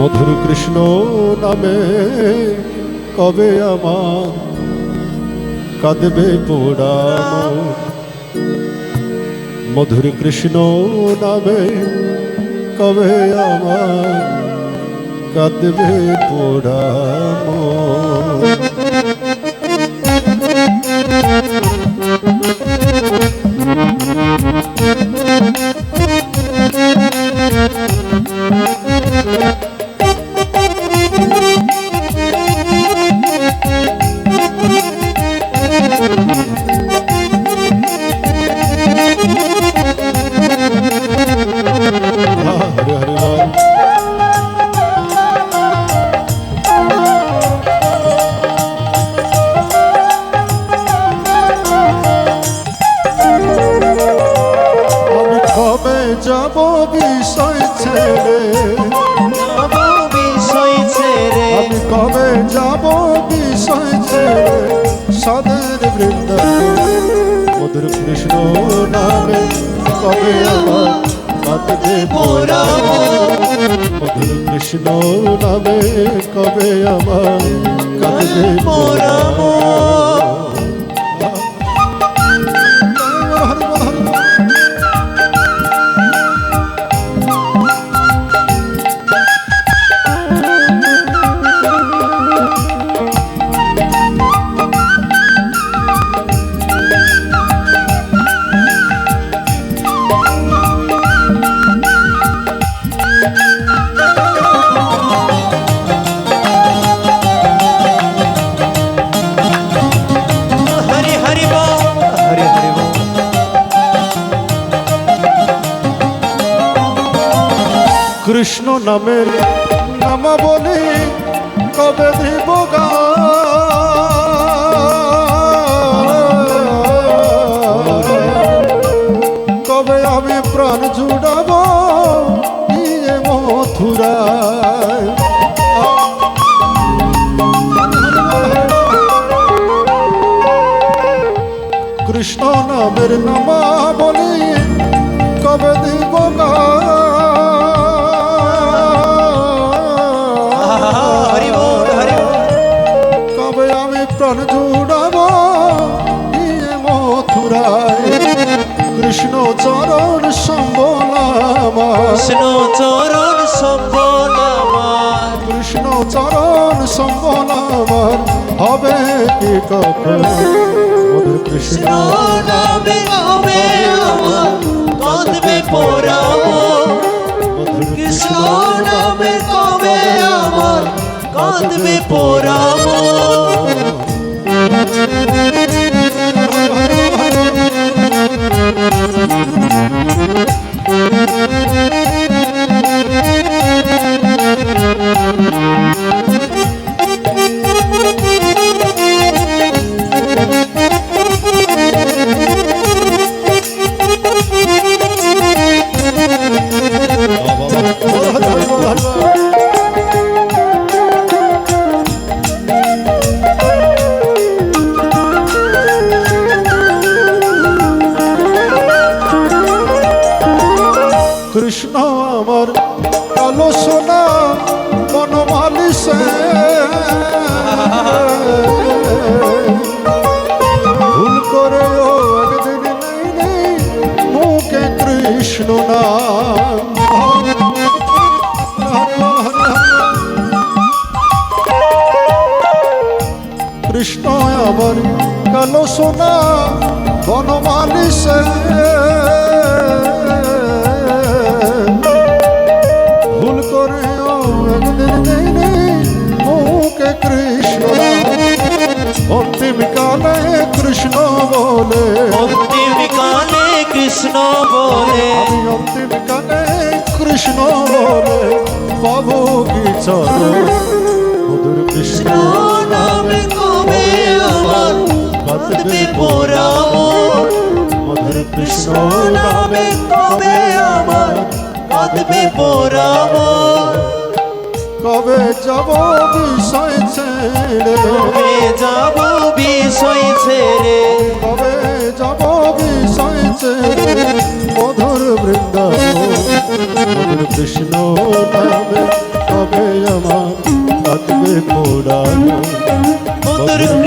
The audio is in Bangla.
মধুর কৃষ্ণ নামে কবে আমার কাঁদবে পোড়াম। মধুর কৃষ্ণ নামে কবে আমার কাঁদবে পোড়াম। যাব বিষয় ছেড়ে, আমি কবে যাব বিষয় ছেড়ে সাদের বৃন্দাবন। মধুর কৃষ্ণ নামে কবে আমার কাঁদবে পোড়াম। মধুর কৃষ্ণ নামে কবে আমার কাঁদবে পোড়াম। কৃষ্ণ নামের নামা বলি কবে দিব কবে আমি প্রাণ জুড়াব নিয়ে মথুরায়। কৃষ্ণ নামের নামা বলি কবে দিব কবে আমি প্রাণ জুড়াব নিয়ে মথুরায়। কৃষ্ণ চরণ সম্বল আমার, কৃষ্ণ চরণ সম্বল আমার, কৃষ্ণ চরণ সম্বল আমার হবে কি কখন। মধুর কৃষ্ণ নামে কবে আমার কাঁদবে পোড়াম। কৃষ্ণ নামে কবে আমার কাঁদবে পোড়াম। কৃষ্ণ আমার কালো সোনা বনমালিশে ভুল করে ও একদিন নেই নেই মুখে কৃষ্ণ নাম। কৃষ্ণ আমার কালো সোনা বনমালিশে ভুল করে ও একদিন নেই নেই মুখে কৃষ্ণ। অন্তিম কালে কৃষ্ণ বলে, অন্তিম কালে কৃষ্ণ বলে, আমি অন্তিম কালে কৃষ্ণ বলে পাবো কি চরণ। মধুর কৃষ্ণ নামে কবে আমার কাঁদবে পোড়াম। মধুর কৃষ্ণ নামে কবে আমার কাঁদবে পোড়াম। কবে যাব বিষয় ছেড়ে, কবে যাব বিষয় ছেড়ে, কবে যাব বিষয় ছেড়ে মধুর বৃন্দাবন। মধুর কৃষ্ণ নামে কবে আমার কাঁদবে পোড়ানো মধুর